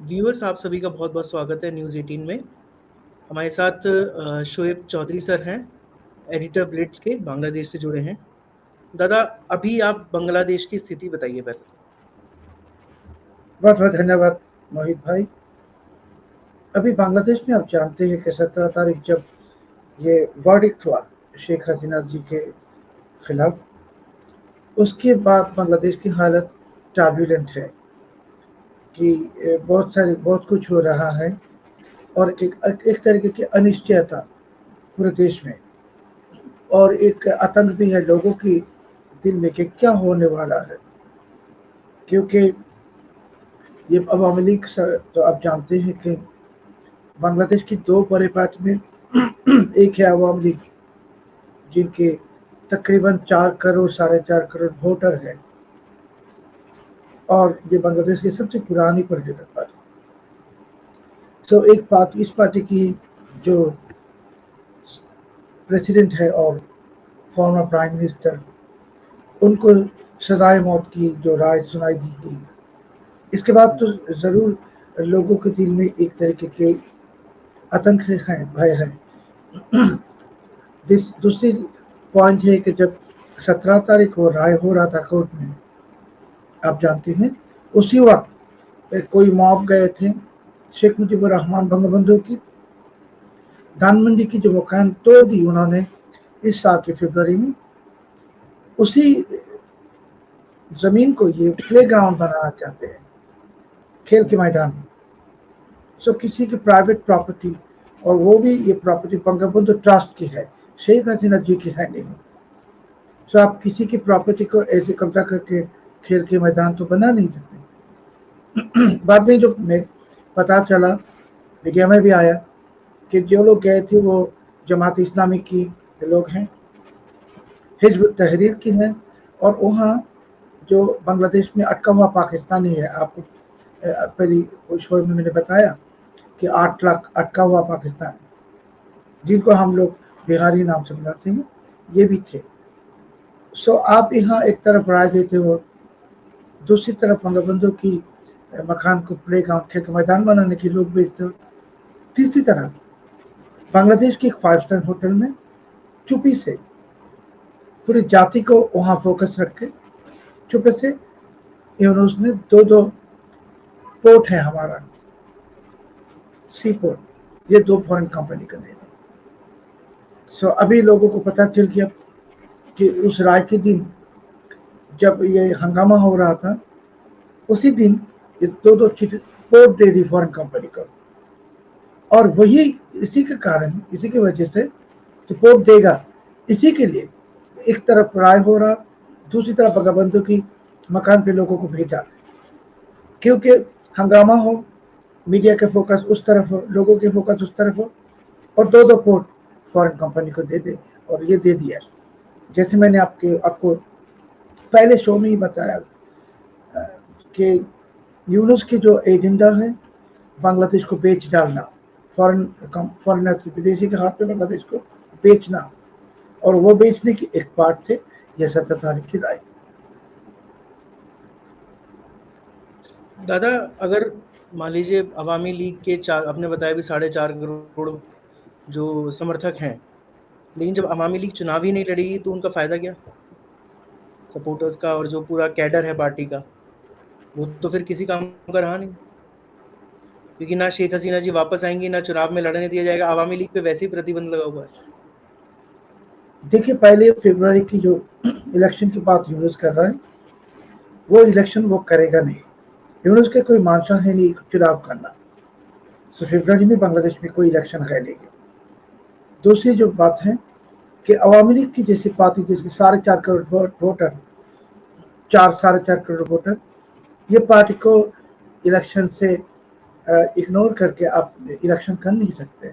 Viewers, आप सभी का बहुत बहुत स्वागत है न्यूज़ 18 में। हमारे साथ शोएब चौधरी सर हैं, एडिटर ब्लिट्स के, बांग्लादेश से जुड़े हैं। दादा, अभी आप बांग्लादेश की स्थिति बताइए पहले तो। बहुत बहुत धन्यवाद मोहित भाई। अभी बांग्लादेश में आप जानते हैं कि 17 तारीख जब ये वर्डिक्ट हुआ शेख हसीना जी के खिलाफ, उसके बाद बांग्लादेश की हालत टर्बुलेंट है कि बहुत कुछ हो रहा है और एक तरीके की अनिश्चयता पूरे देश में, और एक आतंक भी है लोगों की दिल में कि क्या होने वाला है। क्योंकि ये अवामी लीग तो आप जानते हैं कि बांग्लादेश की दो बड़े पार्टी में एक है अवामी लीग, जिनके तकरीबन 4 करोड़ 4.5 करोड़ वोटर हैं, और ये बांग्लादेश की सबसे पुरानी पॉलिटिकल पार्टी। सो एक बात इस पार्टी की जो प्रेसिडेंट है और फॉर्मर प्राइम मिनिस्टर, उनको सजाए मौत की जो राय सुनाई दी गई, इसके बाद तो ज़रूर लोगों के दिल में एक तरीके के आतंक है, भय है। दूसरी पॉइंट है कि जब 17 तारीख को राय हो रहा था कोर्ट में, आप जानते हैं, उसी वक्त कोई मॉब गए थे शेख मुजीबुर रहमान बंगबंधु की धानमंडी की जो मकान तोड़ दी उन्होंने इस साल के फरवरी में। उसी जमीन को ये प्ले ग्राउंड बनाना चाहते हैं, खेल के मैदान। सो किसी की प्राइवेट प्रॉपर्टी, और वो भी ये प्रॉपर्टी बंगबंधु ट्रस्ट की है, शेख हसीना जी की है नहीं। सो आप किसी की प्रॉपर्टी को ऐसे कब्जा करके खेल के मैदान तो बना नहीं सकते। बाद में जो मैं पता चला, मीडिया में भी आया, कि जो लोग गए थे वो जमात इस्लामी की लोग हैं, हिजब तहरीर की हैं, और वहाँ जो बांग्लादेश में अटका हुआ पाकिस्तानी है, आपको पहली शो में मैंने बताया कि 8 लाख अटका हुआ पाकिस्तान, जिनको हम लोग बिहारी नाम से बुलाते हैं, ये भी थे। सो आप यहाँ एक तरफ राय देते हो, दूसरी तरफ बंगबंधु की मकान को प्ले ग्राउंड खेल मैदान बनाने के लोग बेचते हो। तीसरी तरफ बांग्लादेश के एक 5 स्टार होटल में चुपी से पूरी जाति को वहाँ फोकस रख के चुपे से उसने दो पोर्ट है हमारा, सी पोर्ट, ये 2 फॉरेन कंपनी का दे दी। सो अभी लोगों को पता चल गया कि उस राय के दिन जब ये हंगामा हो रहा था, उसी दिन ये दो पोर्ट दे दी फॉरेन कंपनी को, और वही इसी के कारण, इसी की वजह से रिपोर्ट देगा, इसी के लिए एक तरफ राय हो रहा, दूसरी तरफ बंगबंधु की मकान पे लोगों को भेजा, क्योंकि हंगामा हो, मीडिया के फोकस उस तरफ हो, लोगों के फोकस उस तरफ हो, और दो पोर्ट फॉरेन कंपनी को दे दे, और ये दे दिया। जैसे मैंने आपको पहले शो में ही बताया कि यूनुस की जो एजेंडा है बांग्लादेश को बेच डालना, फॉरेनर्स की, विदेशी के हाथ में बांग्लादेश को बेचना, और वो बेचने की एक पार्ट थे ये 17 तारीख की राय। दादा, अगर मान लीजिए अवामी लीग के चार, आपने बताया भी 4.5 करोड़ जो समर्थक हैं, लेकिन जब अवामी लीग चुनाव ही नहीं लड़ेगी तो उनका फ़ायदा क्या सपोर्टर्स का, और जो पूरा कैडर है पार्टी का, वो तो फिर किसी काम का रहा नहीं, क्योंकि ना शेख हसीना जी वापस आएंगी, ना चुनाव में लड़ने दिया जाएगा। अवामी लीग पे वैसे ही प्रतिबंध लगा हुआ है। देखिए, पहले फरवरी की जो इलेक्शन की बात यूनुस कर रहा है, वो इलेक्शन वो करेगा नहीं। यूनुस के कोई मानसा है नहीं चुनाव करना, तो फरवरी में बांग्लादेश में कोई इलेक्शन है नहीं। दूसरी जो बात है कि अवामी लीग की जैसी पार्टी, जिसके 4.5 करोड़ वोटर, 4.5 करोड़ वोटर, ये पार्टी को इलेक्शन से इग्नोर करके आप इलेक्शन कर नहीं सकते,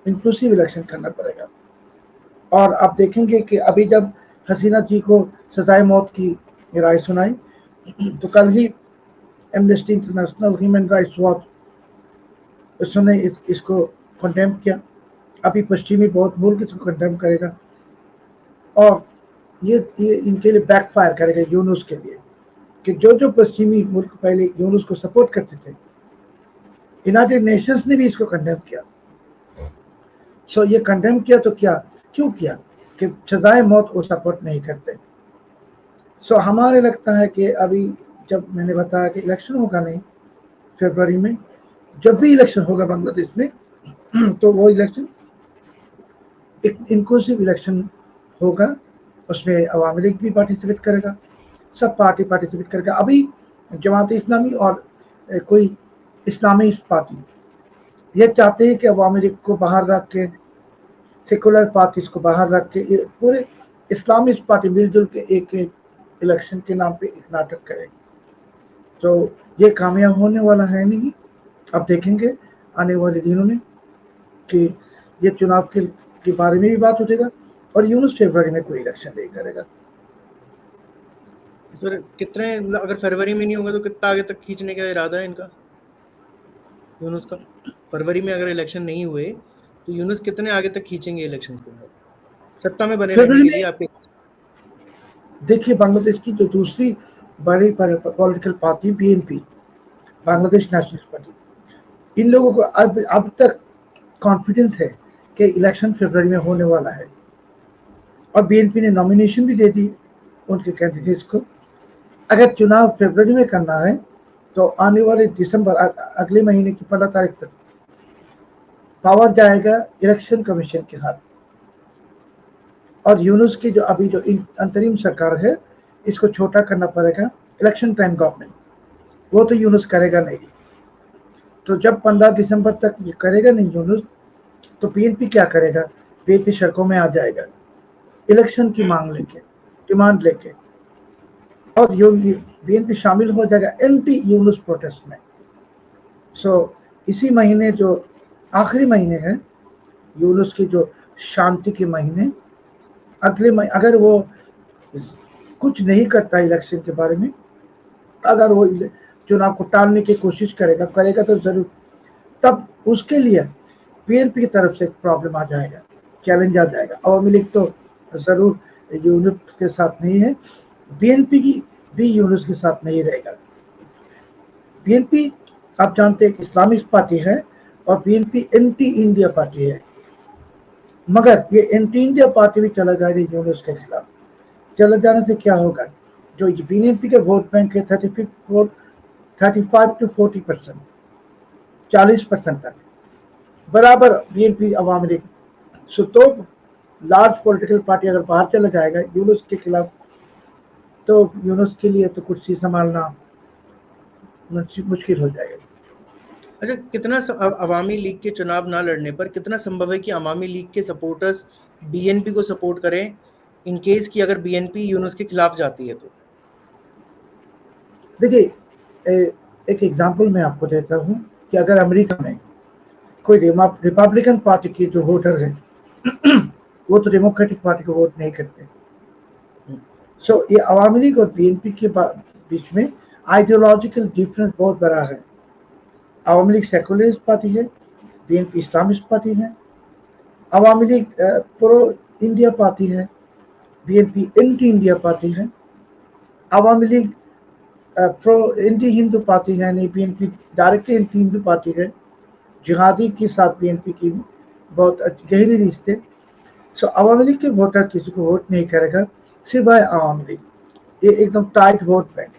इंक्लूसिव इलेक्शन करना पड़ेगा। और आप देखेंगे कि अभी जब हसीना जी को सजाए मौत की राय सुनाई, तो कल ही amnesty international, human rights watch, उसने इसको कंडेम किया। अभी पश्चिमी बहुत मुल्क इसको कंडेम करेगा, और ये इनके लिए बैकफायर करेगा यूनुस के लिए, कि जो पश्चिमी मुल्क पहले यूनुस को सपोर्ट करते थे, यूनाइटेड नेशंस ने भी इसको कंडेम किया। सो ये कंडेम किया तो क्या, क्यों किया कि सजाए मौत वो सपोर्ट नहीं करते। सो हमारे लगता है कि अभी जब मैंने बताया कि इलेक्शन होगा नहीं फरवरी में, जब भी इलेक्शन होगा बांग्लादेश में तो वो इलेक्शन एक इंक्लूसिव इलेक्शन होगा, उसमें अवामी लीग भी पार्टिसिपेट करेगा, सब पार्टी पार्टिसिपेट करेगा। अभी जमात इस्लामी और कोई इस्लामी पार्टी ये चाहते हैं कि अवामी लीग को बाहर रख के, सेकुलर पार्टीज को बाहर रख के पूरे इस्लामिस्ट पार्टी मिलजुल के एक इलेक्शन के नाम पे एक नाटक करें। तो ये कामयाब होने वाला है नहीं। अब देखेंगे आने वाले दिनों में कि ये चुनाव के बारे में भी बात उठेगा और यूनुस फरवरी में कोई इलेक्शन नहीं करेगा। सर कितने, अगर फरवरी में नहीं होगा तो कितना आगे तक खींचने का इरादा है इनका, यूनुस का? फरवरी में अगर इलेक्शन नहीं हुए तो यूनुस कितने आगे तक खींचेंगे इलेक्शन को सत्ता में बने रहने फरवरी के में लिए आपके? देखिए, बांग्लादेश की जो दूसरी बड़ी political party BNP, Bangladesh nationalist party, इन लोगों को अब तक कॉन्फिडेंस है कि इलेक्शन फरवरी में होने वाला है और बीएनपी ने नॉमिनेशन भी दे दी उनके कैंडिडेट्स को। अगर चुनाव फरवरी में करना है तो आने वाले दिसंबर अगले महीने की 15 तारीख तक पावर जाएगा इलेक्शन कमीशन के हाथ। और यूनुस की जो अभी जो अंतरिम सरकार है इसको छोटा करना पड़ेगा इलेक्शन टाइम गवर्नमेंट, वो तो यूनुस करेगा नहीं। तो जब 15 दिसंबर तक ये करेगा नहीं यूनुस, तो बीएनपी क्या करेगा, बीएनपी सड़कों में आ जाएगा इलेक्शन की मांग लेके, डिमांड लेके, और बीएनपी शामिल हो जाएगा एंटी यूनुस प्रोटेस्ट में। सो इसी महीने जो आखिरी महीने हैं यूनुस की जो शांति के महीने, अगले महीने अगर वो कुछ नहीं करता इलेक्शन के बारे में, अगर वो चुनाव को टालने की कोशिश करेगा तो जरूर तब उसके लिए बीएनपी की तरफ से प्रॉब्लम आ जाएगा, चैलेंज आ जाएगा। अवामी लीग तो जरूर यूनुस के साथ नहीं है, बीएनपी की भी यूनुस के साथ नहीं रहेगा। बीएनपी आप जानते हैं इस्लामिक पार्टी है और बीएनपी एंटी इंडिया पार्टी है, मगर ये एंटी इंडिया पार्टी भी चला जाएगी यूनुस के खिलाफ। चला जाने से क्या होगा, जो बीएनपी के वोट बैंक है 35 to 40%, 40% तक बराबर बीएनपी अवामी लीग। सो तो लार्ज पॉलिटिकल पार्टी अगर बाहर चला जाएगा यूनुस के खिलाफ, तो यूनुस के लिए तो कुर्सी संभालना मुश्किल हो जाएगा। अच्छा, कितना अवामी लीग के चुनाव ना लड़ने पर कितना संभव है कि अवामी लीग के सपोर्टर्स बीएनपी को सपोर्ट करें इन केस कि अगर बीएनपी यूनुस के खिलाफ जाती है तो? देखिए, एक एग्जांपल मैं आपको देता हूं कि अगर अमेरिका में कोई रिपब्लिकन पार्टी के जो वोटर है वो तो डेमोक्रेटिक पार्टी को वोट नहीं करते। सो ये अवामी लीग और बीएनपी के बीच में आइडियोलॉजिकल डिफरेंस बहुत बड़ा है। अवामी लीग सेकुलरिस्ट पार्टी है, बीएनपी इस्लामिस्ट पार्टी है। Awami league pro India party है, बीएनपी एंटी इंडिया पार्टी है। Awami league pro anti Hindu party है, नहीं BNP directly anti Hindu party है। जिहादी के साथ बीएनपी की बहुत गहरी रिश्ते। सो अवामी लीग के वोटर किसी को वोट नहीं करेगा सिवाय अवामी लीग। ये एकदम टाइट वोट बैंक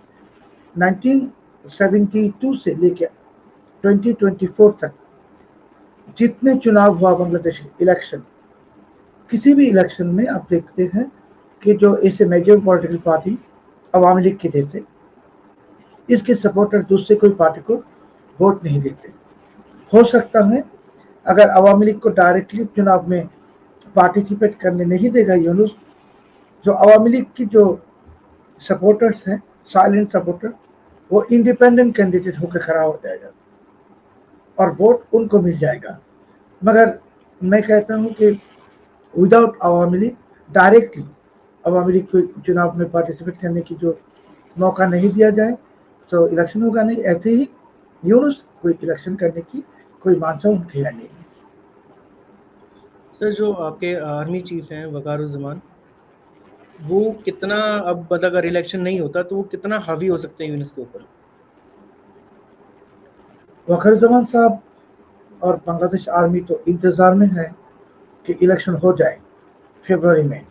1972 से लेकर 2024 तक जितने चुनाव हुआ बांग्लादेश इलेक्शन, किसी भी इलेक्शन में आप देखते हैं कि जो ऐसे मेजर पॉलिटिकल पार्टी अवामी लीग के जैसे, इसके सपोर्टर दूसरे कोई पार्टी को वोट नहीं देते। हो सकता है अगर अवामी लीग को डायरेक्टली चुनाव में पार्टिसिपेट करने नहीं देगा यूनुस, जो अवामी लीग की जो सपोर्टर्स हैं, साइलेंट सपोर्टर, वो इंडिपेंडेंट कैंडिडेट होकर खड़ा हो जाएगा और वोट उनको मिल जाएगा। मगर मैं कहता हूं कि विदाउट अवामी लीग डायरेक्टली अवामी लीग को चुनाव में पार्टिसिपेट करने की जो मौका नहीं दिया जाए, तो इलेक्शन होगा नहीं। ऐसे ही यूनुस कोई इलेक्शन करने की कोई मानसा उनके है नहीं। सर, जो आपके आर्मी चीफ हैं वकारुज्जमान, वो कितना, अब मतलब अगर इलेक्शन नहीं होता तो वो कितना हावी हो सकते हैं यूनुस के ऊपर? वखरुज़्ज़मान साहब और बांग्लादेश आर्मी तो इंतज़ार में है कि इलेक्शन हो जाए फरवरी में,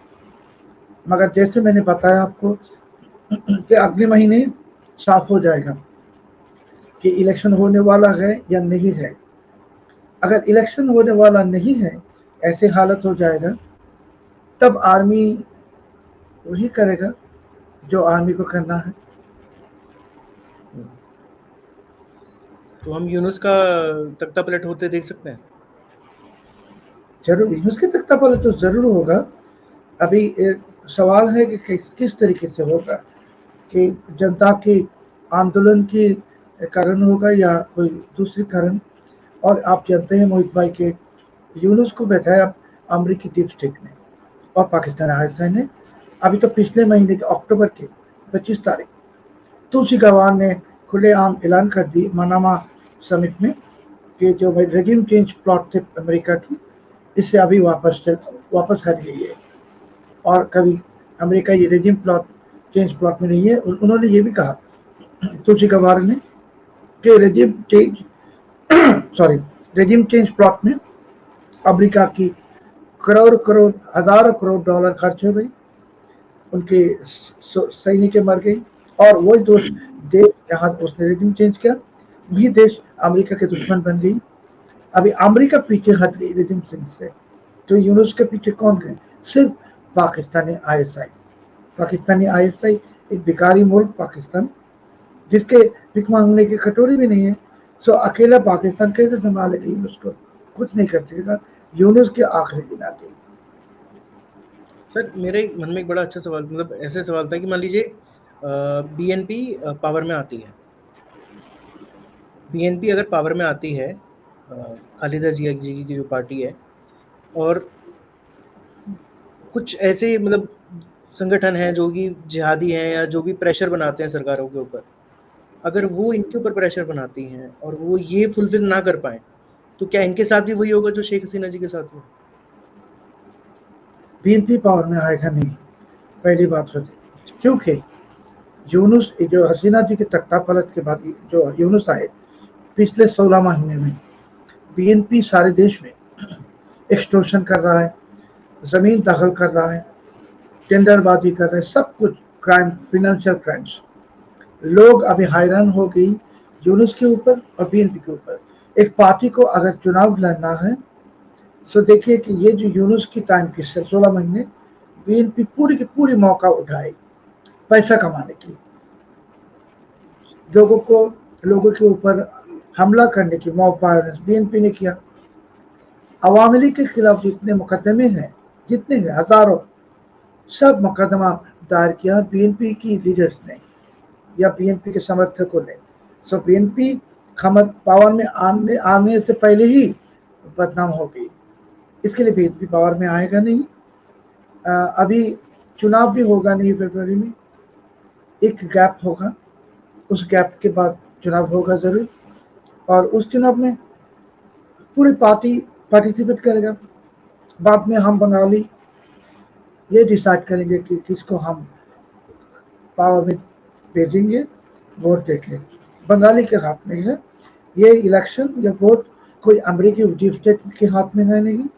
मगर जैसे मैंने बताया आपको कि अगले महीने साफ हो जाएगा कि इलेक्शन होने वाला है या नहीं है। अगर इलेक्शन होने वाला नहीं है, ऐसे हालत हो जाएगा, तब आर्मी वही करेगा जो आर्मी को करना है। तो हम यूनुस का तख्ता पलट होते देख सकते हैं। जरूर उसके तख्ता पलट तो जरूर होगा। अभी एक सवाल है कि किस तरीके से होगा, कि जनता के आंदोलन के कारण होगा या कोई दूसरी कारण। और आप जानते हैं मोहित भाई के यूनुस को बैठाया अमेरिकी डीप स्टेट ने और पाकिस्तान आईएसआई ने। अभी तो पिछले महीने के अक्टूबर के 25 तारीख तुलसी गवार ने खुलेआम ऐलान कर दी मनामा समिट में कि जो रेजिम चेंज प्लॉट थे अमेरिका की, इससे अभी वापस हट गई है और कभी अमेरिका ये रेजिम प्लॉट चेंज प्लॉट में नहीं है। उन्होंने ये भी कहा तुलसी गवार ने कि रेजिम चेंज प्लॉट में अमेरिका की करोड़ करोड़ हजारों करोड़ डॉलर खर्च हो गई, उनके सैनिक मर गई, और वही देश जहाँ उसने रेजिम चेंज किया वही देश अमेरिका के दुश्मन बन गई। अभी अमेरिका पीछे हट गई रेजिम चेंज से, तो यूनुस के पीछे कौन गए? सिर्फ पाकिस्तानी आईएसआई। पाकिस्तानी आईएसआई एक भिखारी मुल्क पाकिस्तान, जिसके भिख मांगने की कटोरी भी नहीं है। सो अकेला पाकिस्तान कैसे संभालेगा यूनुस को? कुछ नहीं कर सकेगा। यूनुस के आखिरी दिन आ गए। सर मेरे मन में एक बड़ा अच्छा सवाल, मतलब ऐसे सवाल था कि मान लीजिए बीएनपी पावर में आती है, बीएनपी अगर पावर में आती है, खालिदा जिया जी की जो पार्टी है, और कुछ ऐसे मतलब संगठन हैं जो कि जिहादी हैं या जो भी प्रेशर बनाते हैं सरकारों के ऊपर, अगर वो इनके ऊपर प्रेशर बनाती हैं और वो ये फुलफिल ना कर पाए, तो क्या इनके साथ भी वही होगा जो शेख हसीना जी के साथ हुआ? बीएनपी पावर में आएगा नहीं, पहली बात होती, क्योंकि यूनुस जो हसीना जी के तख्ता पलट के बाद जो यूनुस आए पिछले 16 महीने में, बीएनपी सारे देश में एक्सटोर्शन कर रहा है, जमीन दखल कर रहा है, टेंडरबाजी कर रहे हैं, सब कुछ क्राइम, फाइनेंशियल क्राइम्स। लोग अभी हैरान हो गई यूनुस के ऊपर और बीएनपी के ऊपर। एक पार्टी को अगर चुनाव लड़ना है तो देखिए कि ये जो यूनुस की टाइम की 16 महीने बीएनपी पूरी की पूरी मौका उठाए पैसा कमाने की, लोगों के ऊपर हमला करने की, मॉब वायलेंस बीएनपी ने किया। अवामी लीग के खिलाफ जितने मुकदमे हैं, जितने हैं हजारों, सब मुकदमा दायर किया बीएनपी की लीडर्स ने या बीएनपी के समर्थकों ने। सो बीएनपी पावर में आने से पहले ही बदनाम हो गई, इसके लिए बीएनपी पावर में आएगा नहीं। अभी चुनाव भी होगा नहीं फरवरी में, एक गैप होगा, उस गैप के बाद चुनाव होगा जरूर, और उस चुनाव में पूरी पार्टी पार्टिसिपेट करेगा। बाद में हम बंगाली ये डिसाइड करेंगे कि किसको हम पावर में भेजेंगे, वोट देके। बंगाली के हाथ में है ये इलेक्शन या वोट, कोई अमेरिकी डीप स्टेट के हाथ में है नहीं,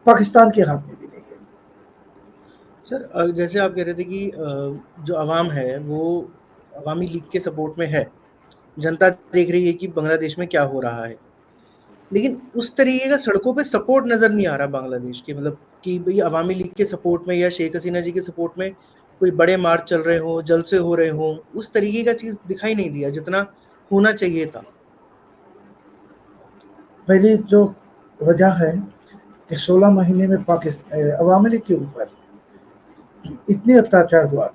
पाकिस्तान के हाथ में भी नहीं है। सर जैसे आप कह रहे थे कि जो अवाम है वो अवामी लीग के सपोर्ट में है, जनता देख रही है कि बांग्लादेश में क्या हो रहा है, लेकिन उस तरीके का सड़कों पे सपोर्ट नज़र नहीं आ रहा बांग्लादेश के, मतलब कि भई अवामी लीग के सपोर्ट में या शेख हसीना जी के सपोर्ट में कोई बड़े मार्च चल रहे हों, जलसे हो रहे हों, उस तरीके का चीज़ दिखाई नहीं दिया जितना होना चाहिए था। पहली जो वजह है कि 16 महीने में अवामी लीग के ऊपर इतने अत्याचार हुआ।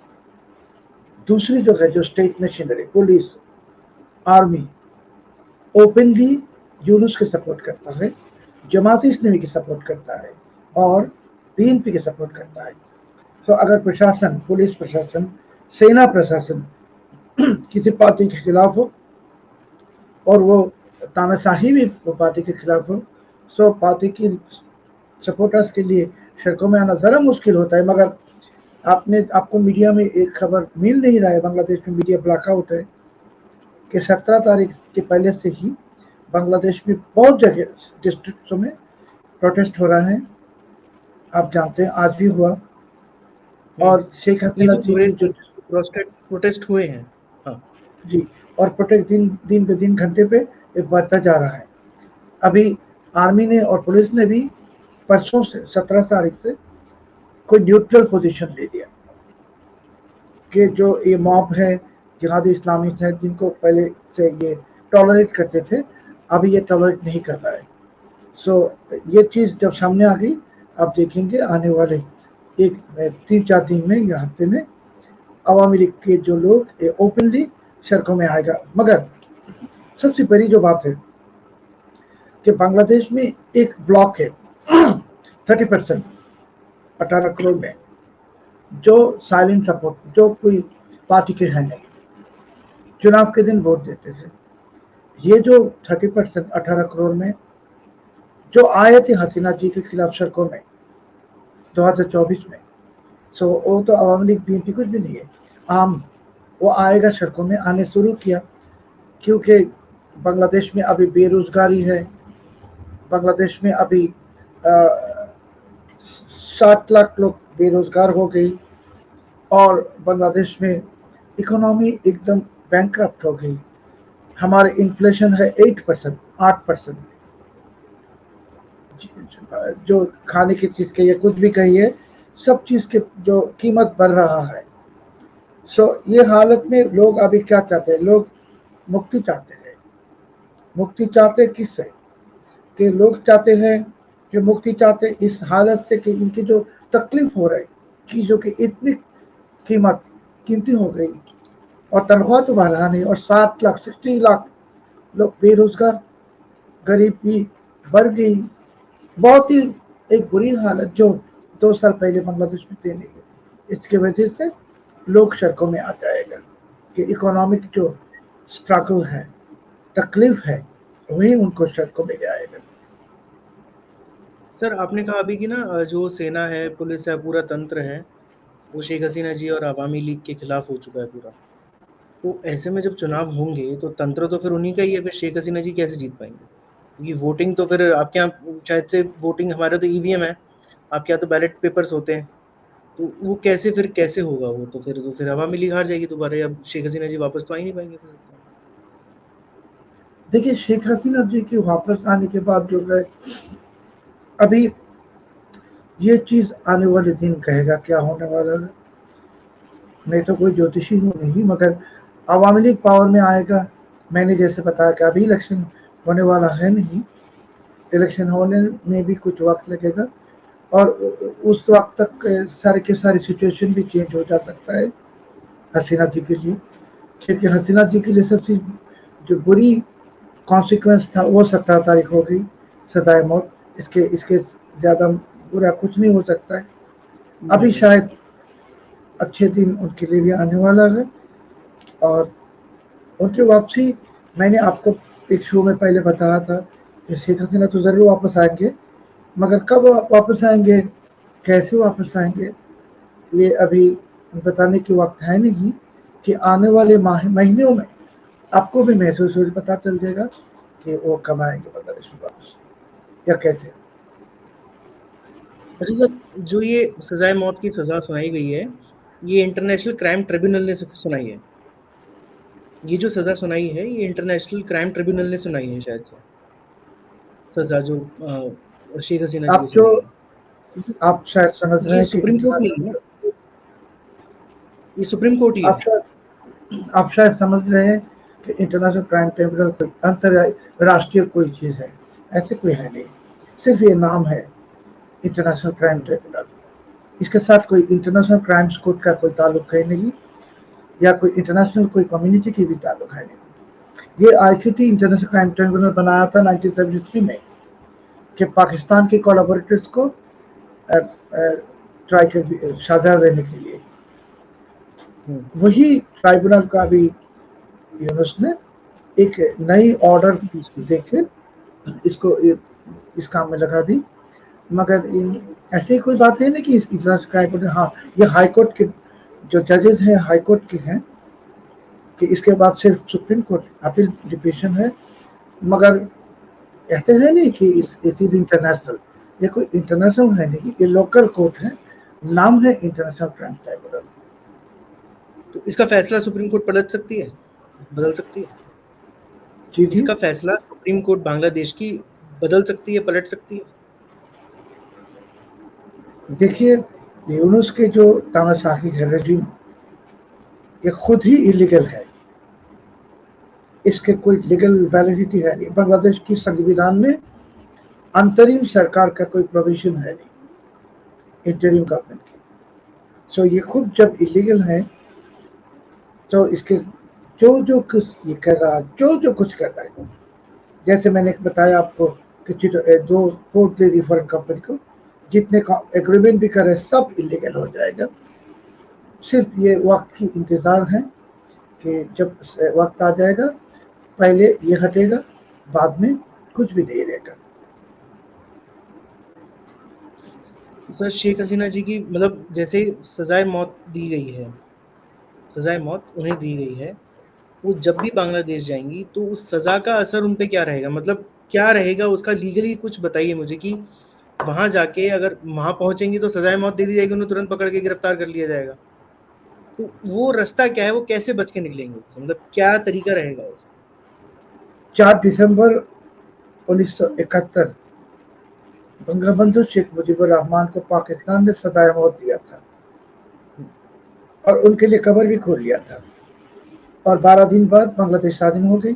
दूसरी जो है, जो state machinery, police, army openly Yunus के सपोर्ट करता है, जमात इस्लामी की सपोर्ट करता है और बीएनपी के सपोर्ट करता है। तो अगर प्रशासन, पुलिस प्रशासन, सेना प्रशासन किसी पार्टी के खिलाफ हो और वो तानाशाही भी वो पार्टी के खिलाफ हो, सो पार्टी की सपोर्टर्स के लिए सड़कों में आना ज़रा मुश्किल होता है। मगर आपको मीडिया में एक खबर मिल नहीं रहा है, बांग्लादेश में मीडिया ब्लैकआउट है, कि 17 तारीख के पहले से ही बांग्लादेश में बहुत जगह डिस्ट्रिक्टों में प्रोटेस्ट हो रहा है। आप जानते हैं आज भी हुआ। और शेख ये हसीना तो जी की जो प्रोटेस्ट हुए हैं। हाँ जी, और प्रोटेस्ट दिन पे दिन घंटे पे ये बढ़ता जा रहा है। अभी आर्मी ने और पुलिस ने भी परसों से 17 तारीख से कोई न्यूट्रल पोजीशन ले लिया कि जो ये मॉब है, जिहादी इस्लामिस्ट है, जिनको पहले से ये टॉलरेट करते थे, अभी ये टॉलरेट नहीं कर रहा है। सो ये चीज़ जब सामने आ गई, आप देखेंगे आने वाले 3-4 दिन में या हफ्ते में अवामी लीग के जो लोग ये ओपनली सड़कों में आएगा। मगर सबसे बड़ी जो बात है कि बांग्लादेश में एक ब्लॉक है 30% 18 करोड़ में जो साइलेंट सपोर्ट, जो कोई पार्टी के है नहीं, चुनाव के दिन वोट देते थे। ये जो 30% 18 करोड़ में जो आए थे हसीना जी के खिलाफ सड़कों में 2024 में, सो वो तो अवामी लीग बीएनपी कुछ भी नहीं है, आम वो आएगा सड़कों में, आने शुरू किया क्योंकि बांग्लादेश में अभी बेरोजगारी है। बांग्लादेश में अभी 7 लाख लोग बेरोजगार हो गई और बांग्लादेश में इकोनॉमी एकदम बैंकरप्ट हो गई। हमारे इन्फ्लेशन है 8%। जो खाने की चीज़ के या कुछ भी कहिए, सब चीज़ के जो कीमत बढ़ रहा है। सो ये हालत में लोग अभी क्या चाहते हैं? लोग मुक्ति चाहते हैं। मुक्ति चाहते किससे? कि लोग चाहते हैं कि मुक्ति चाहते इस हालत से कि इनकी जो तकलीफ हो रही चीज़ों की इतनी कीमती हो गई और तनख्वाह तो बढ़ा नहीं, और 60 लाख लोग बेरोजगार, गरीबी बढ़ गई। बहुत ही एक बुरी हालत जो 2 साल पहले बांग्लादेश में थी नहीं। इसके वजह से लोग सड़कों में आ जाएगा कि इकोनॉमिक जो स्ट्रगल है, तकलीफ है, वही उनको सड़कों में ले आएगा। सर, आपने कहा अभी कि ना जो सेना है, पुलिस है, पूरा तंत्र है, वो शेख हसीना जी और अवामी लीग के खिलाफ हो चुका है पूरा। तो ऐसे में जब चुनाव होंगे तो तंत्र तो फिर उन्हीं का ही है, फिर शेख हसीना जी कैसे जीत पाएंगे? क्योंकि वोटिंग तो फिर आपके यहाँ शायद से वोटिंग, हमारे तो ईवीएम है, आपके यहाँ तो बैलेट पेपर्स होते हैं, तो वो कैसे होगा? वो तो फिर अवामी लीग हार जाएगी दोबारा, या शेख हसीना जी वापस तो आ ही नहीं पाएंगे फिर। देखिए, शेख हसीना जी के वापस आने के बाद जो है, अभी ये चीज़ आने वाले दिन कहेगा क्या होने वाला है। मैं तो कोई ज्योतिषी हूँ नहीं, मगर अवामी लीग पावर में आएगा। मैंने जैसे बताया कि अभी इलेक्शन होने वाला है नहीं, इलेक्शन होने में भी कुछ वक्त लगेगा और उस वक्त तक सारे के सारी सिचुएशन भी चेंज हो जा सकता है हसीना जी के लिए। क्योंकि हसीना जी के लिए सबसे जो बुरी कॉन्सिक्वेंस था वो 17 तारीख हो गई, सजाए मौत। इसके इसके ज़्यादा बुरा कुछ नहीं हो सकता है। अभी शायद अच्छे दिन उनके लिए भी आने वाला है और उनकी वापसी, मैंने आपको एक शो में पहले बताया था कि शेख हसीना तो ज़रूर वापस आएंगे, मगर कब वापस आएंगे, कैसे वापस आएंगे, ये अभी बताने की वक्त है नहीं। कि आने वाले महीनों में आपको भी महसूस हो, पता चल जाएगा कि वो कब आएंगे बांग्लादेश में वापस या कैसे। अच्छा सर, जो ये सजाए मौत की सजा सुनाई गई है, ये इंटरनेशनल क्राइम ट्रिब्यूनल ने सुनाई है। ये जो सजा सुनाई है, ये इंटरनेशनल क्राइम ट्रिब्यूनल ने सुनाई है शायद से, सजा जो शेख हसीना जी को आप जो सुनाई है। आप शायद समझ रहे ये हैं कि सुप्रीम कोर्ट नहीं है ना, ये सुप्रीम कोर्ट ही आप है। शायद आप शायद समझ रहे हैं कि इंटरनेशनल क्राइम ट्रिब्यूनल कोई अंतरराष्ट्रीय कोई चीज़ है, ऐसे कोई है नहीं। सिर्फ ये नाम है इंटरनेशनल क्राइम ट्रिब्यूनल। इसके साथ कोई इंटरनेशनल क्राइम्स कोर्ट का कोई ताल्लुक है नहीं, या कोई इंटरनेशनल कोई कम्युनिटी की भी ताल्लुक है नहीं। ये आईसीटी इंटरनेशनल क्राइम ट्रिब्यूनल बनाया था 1973 में कि पाकिस्तान के कोलैबोरेटर्स को ट्राई कर सजा देने के लिए। वही ट्राइब्यूनल का भी यूनुस ने एक नई ऑर्डर देके इसको इस काम में लगा दी। मगर ऐसे कोई बात है नहीं कि इस हाँ, ये हाई कोर्ट के जो जजेस हैं, हाई कोर्ट के हैं कि इसके बाद सिर्फ सुप्रीम कोर्ट अपील डिवीजन है, मगर ऐसे है नहीं कि इट इज इंटरनेशनल, ये कोई इंटरनेशनल है नहीं, ये लोकल कोर्ट है, नाम है इंटरनेशनल क्राइम ट्राइब्यूनल। तो इसका फैसला सुप्रीम कोर्ट पलट सकती है, बदल सकती है? जी जी, इसका फैसला सुप्रीम कोर्ट बांग्लादेश की बदल सकती है, पलट सकती है? देखिए यूनुस के जो तानाशाही है रेजिम, ये खुद ही इलीगल है, इसके कोई लीगल वैलिडिटी है नहीं। बांग्लादेश की संविधान में अंतरिम सरकार का कोई प्रोविजन है नहीं, इंटरिम गवर्नमेंट की। सो ये खुद जब इलीगल है तो इसके जो कुछ ये कर रहा है, जो कुछ कर रहा है, जैसे मैंने बताया आपको कि दो पोर्ट दे दी फॉरेन कंपनी को, जितने का एग्रीमेंट भी करे सब इलीगल हो जाएगा। सिर्फ ये वक्त की इंतजार है कि जब वक्त आ जाएगा, पहले ये हटेगा, बाद में कुछ भी नहीं रहेगा। सर शेख हसीना जी की मतलब जैसे सजाए मौत दी गई है, सजाए मौत उन्हें दी गई है, वो जब भी बांग्लादेश जाएंगी तो उस सजा का असर उन पे क्या रहेगा? मतलब क्या रहेगा उसका लीगली? कुछ बताइए मुझे कि वहां जाके अगर वहां पहुंचेंगी तो सजाए मौत दे दी जाएगी, उन्हें तुरंत पकड़ के गिरफ्तार कर लिया जाएगा, तो वो रास्ता क्या है? वो कैसे बच के निकलेंगे उससे? मतलब क्या तरीका रहेगा उसका? 4 दिसंबर 1971 बंगबंधु शेख मुजीबुर रहमान को पाकिस्तान ने सजाए मौत दिया था और उनके लिए कब्र भी खोल लिया था, और 12 दिन बाद बांग्लादेश स्वाधीन हो गई।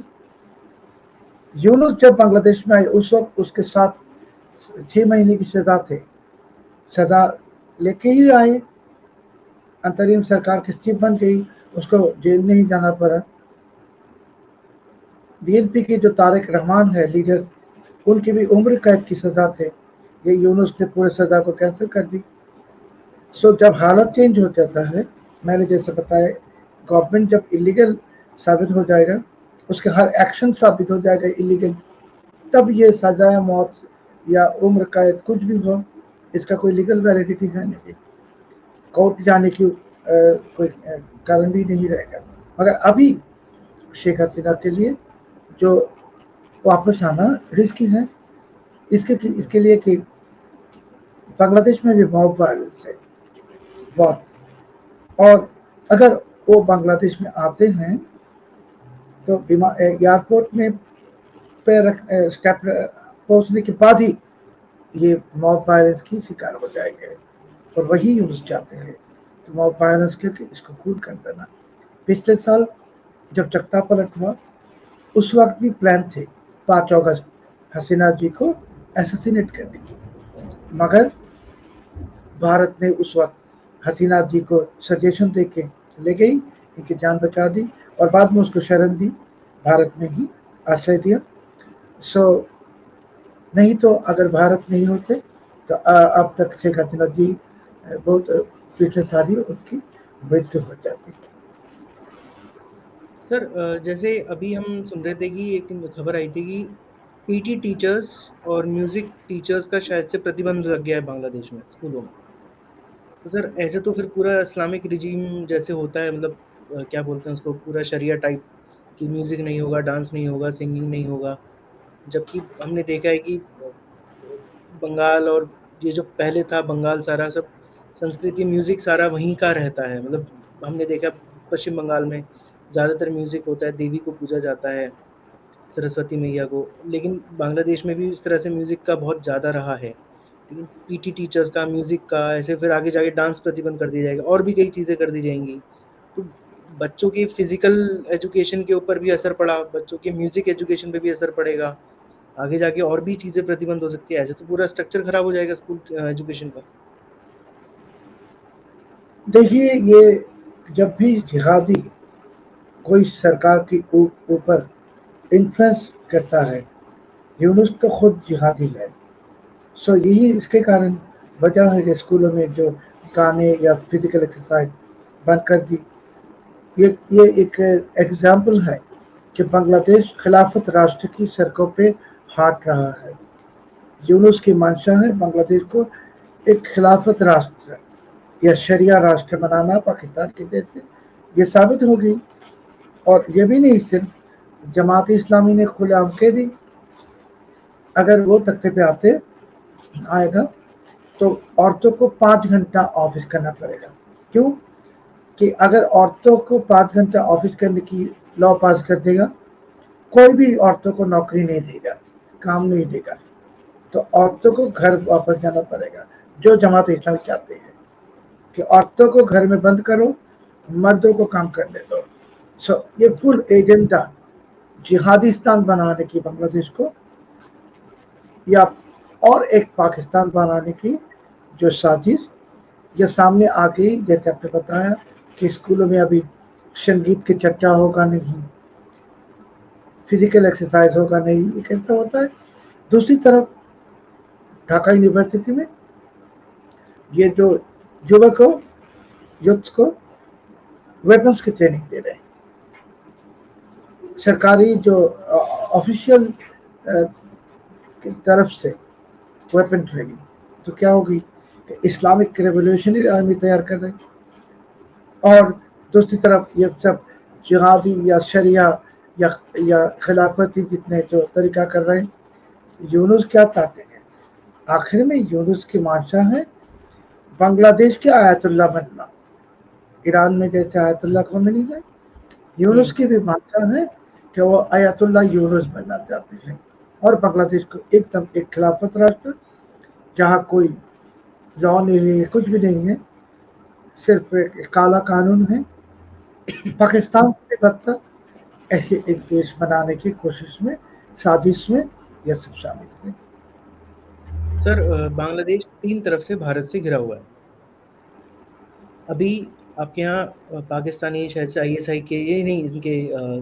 यूनुस जब बांग्लादेश में आए उस वक्त उसके साथ 6 महीने की सजा थे, सजा लेके ही आए, अंतरिम सरकार की चीफ बन गई, उसको जेल में ही जाना पड़ा। बीएनपी के जो तारिक रहमान है लीडर, उनकी भी उम्र कैद की सजा थे, ये यूनुस ने पूरे सजा को कैंसिल कर दी। सो जब हालत चेंज हो जाता है, मैंने जैसे बताया, गवर्नमेंट जब इलीगल साबित हो जाएगा, उसके हर एक्शन साबित हो जाएगा इलीगल, तब ये सजाए मौत या उम्र कैद कुछ भी हो, इसका कोई लीगल वैलिडिटी है नहीं, कोर्ट जाने की कोई कारण भी नहीं रहेगा। मगर अभी शेख हसीना के लिए जो वापस आना रिस्की है, इसके लिए कि बांग्लादेश में भी मॉब वायलेंस है बहुत, और अगर वो बांग्लादेश में आते हैं तो एयरपोर्ट में स्टेप पहुंचने के बाद ही ये मॉब वायलेंस की शिकार हो जाएंगे, और वही यूज चाहते हैं कि मॉब वायलेंस करके इसको कूल कर देना। पिछले साल जब चकता पलट हुआ, उस वक्त भी प्लान थे 5 अगस्त हसीना जी को एसेसिनेट करने की, मगर भारत ने उस वक्त हसीना जी को सजेशन दे के ले गई, इनकी जान बचा दी, और बाद में उसको शरण दी, भारत में ही आश्रय दिया। सो नहीं तो अगर भारत नहीं होते तो अब तक शेख हसीना जी बहुत पिछले साल ही उनकी मृत्यु हो जाती। सर जैसे अभी हम सुन रहे थे कि एक खबर आई थी कि पीटी टीचर्स और म्यूजिक टीचर्स का शायद से प्रतिबंध लग गया है बांग्लादेश में स्कूलों में। तो सर ऐसे तो फिर पूरा इस्लामिक रिजीम जैसे होता है, मतलब क्या बोलते हैं उसको, पूरा शरिया टाइप, कि म्यूजिक नहीं होगा, डांस नहीं होगा, सिंगिंग नहीं होगा। जबकि हमने देखा है कि बंगाल और ये जो पहले था बंगाल, सारा सब संस्कृति म्यूजिक सारा वहीं का रहता है। मतलब हमने देखा पश्चिम बंगाल में ज़्यादातर म्यूजिक होता है, देवी को पूजा जाता है, सरस्वती मैया को। लेकिन बांग्लादेश में भी इस तरह से म्यूजिक का बहुत ज़्यादा रहा है। लेकिन पीटी टीचर्स का, म्यूजिक का, ऐसे फिर आगे जाके डांस प्रतिबंध कर दिया जाएगा और भी कई चीज़ें कर दी जाएंगी। तो बच्चों की फिजिकल एजुकेशन के ऊपर भी असर पड़ा, बच्चों के म्यूजिक एजुकेशन पे भी असर पड़ेगा, आगे जाके और भी चीज़ें प्रतिबंध हो सकती है। ऐसे तो पूरा स्ट्रक्चर खराब हो जाएगा स्कूल एजुकेशन का। देखिए ये जब भी जिहादी कोई सरकार की ऊपर इन्फ्लुएंस करता है, यूनुस तो खुद जिहादी है। सो यही इसके कारण वजह है कि स्कूलों में जो गाने या फिजिकल एक्सरसाइज बंद कर दी। ये एक एग्जाम्पल है कि बांग्लादेश खिलाफत राष्ट्र की सड़कों पे हाट रहा है। यूनुस की मंशा है बांग्लादेश को एक खिलाफत राष्ट्र या शरिया राष्ट्र बनाना पाकिस्तान के जैसे। ये साबित हो गई और ये भी नहीं, सिर्फ जमात इस्लामी ने खुलेआम कह दी, अगर वो तख्ते पे आएगा तो औरतों को 5 घंटा ऑफिस करना पड़ेगा। क्यों? कि अगर औरतों को 5 घंटा ऑफिस करने की लॉ पास कर देगा, कोई भी औरतों को नौकरी नहीं देगा, काम नहीं देगा, तो औरतों को घर वापस जाना पड़ेगा, जो जमात इस्लामी चाहते हैं कि औरतों को घर में बंद करो, मर्दों को काम करने दो। ये फुल एजेंडा जिहादिस्तान बनाने की बांग्लादेश को, या और एक पाकिस्तान बनाने की जो साजिश ये सामने आ गई। जैसे आपने बताया कि स्कूलों में अभी संगीत की चर्चा होगा नहीं, फिजिकल एक्सरसाइज होगा नहीं, ये कैसा होता है। दूसरी तरफ ढाका यूनिवर्सिटी में ये जो युवक को यूथ को वेपन्स की ट्रेनिंग दे रहे हैं, सरकारी जो ऑफिशियल की तरफ से वेपन ट्रेनिंग, तो क्या होगी कि इस्लामिक रेवोल्यूशनरी आर्मी तैयार कर रहे हैं। और दूसरी तरफ ये सब जिहादी या शरिया या खिलाफती जितने जो तरीका कर रहे हैं। यूनुस क्या चाहते हैं? आखिर में यूनुस की मंशा है बांग्लादेश के आयतुल्ला बनना। ईरान में जैसे आयतुल्ला खोमेनी है, यूनुस की भी मंशा है कि वो आयतुल्ला यूनुस बनना चाहते हैं और बांग्लादेश को एकदम एक खिलाफत राष्ट्र जहाँ कोई लॉ नहीं है, कुछ भी नहीं है, सिर्फ एक काला कानून है, पाकिस्तान से बदतर ऐसे एक देश बनाने की कोशिश में, साजिश में यह सब शामिल है। सर बांग्लादेश 3 तरफ से भारत से घिरा हुआ है। अभी आपके यहाँ पाकिस्तानी शायद से आईएसआई के ये नहीं इनके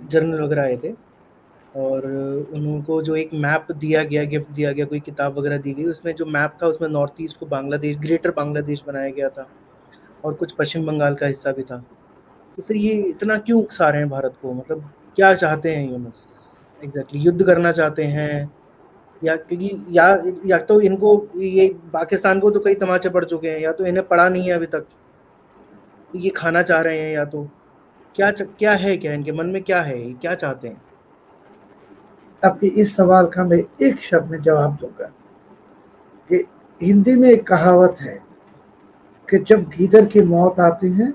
जनरल वगैरह आए थे और उनको जो एक मैप दिया गया, गिफ्ट दिया गया, कोई किताब वगैरह दी गई, उसमें जो मैप था उसमें नॉर्थ ईस्ट को बांग्लादेश, ग्रेटर बांग्लादेश बनाया गया था और कुछ पश्चिम बंगाल का हिस्सा भी था। तो फिर ये इतना क्यों उकसा रहे हैं भारत को? मतलब क्या चाहते हैं यूनुस? एग्ज़ैक्टली युद्ध करना चाहते हैं या क्योंकि या तो इनको ये पाकिस्तान को तो कई तमाचे पड़ चुके हैं, या तो इन्हें पड़ा नहीं है अभी तक, तो ये खाना चाह रहे हैं, या तो क्या है, क्या इनके मन में क्या है, ये क्या चाहते हैं? आपके इस सवाल का मैं एक शब्द में जवाब दूंगा कि हिंदी में एक कहावत है कि जब गीदड़ की मौत आती है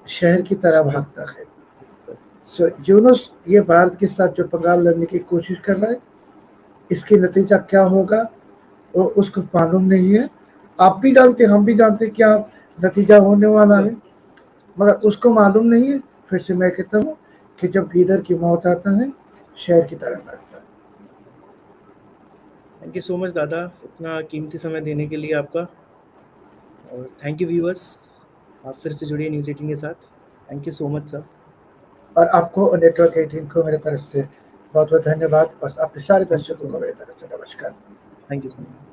शहर की तरह भागता है। यूनुस ये भारत के साथ जो पंगा लड़ने की कोशिश कर रहा है, इसके नतीजा क्या होगा वो उसको मालूम नहीं है। आप भी जानते, हम भी जानते क्या नतीजा होने वाला है, मगर उसको मालूम नहीं है। फिर से मैं कहता हूँ कि जब गीदड़ की मौत आता है शहर की तरह भागता है। थैंक यू सो मच दादा, इतना कीमती समय देने के लिए आपका। और थैंक यू व्यूअर्स, आप फिर से जुड़िए न्यूज़ 18 के साथ। Thank you so much sir. और आपको और नेटवर्क 18 को मेरे तरफ से बहुत बहुत धन्यवाद और आपके सारे थैंक यू सो दर्शकों को मच। मेरे तरफ से नमस्कार। Thank you so much.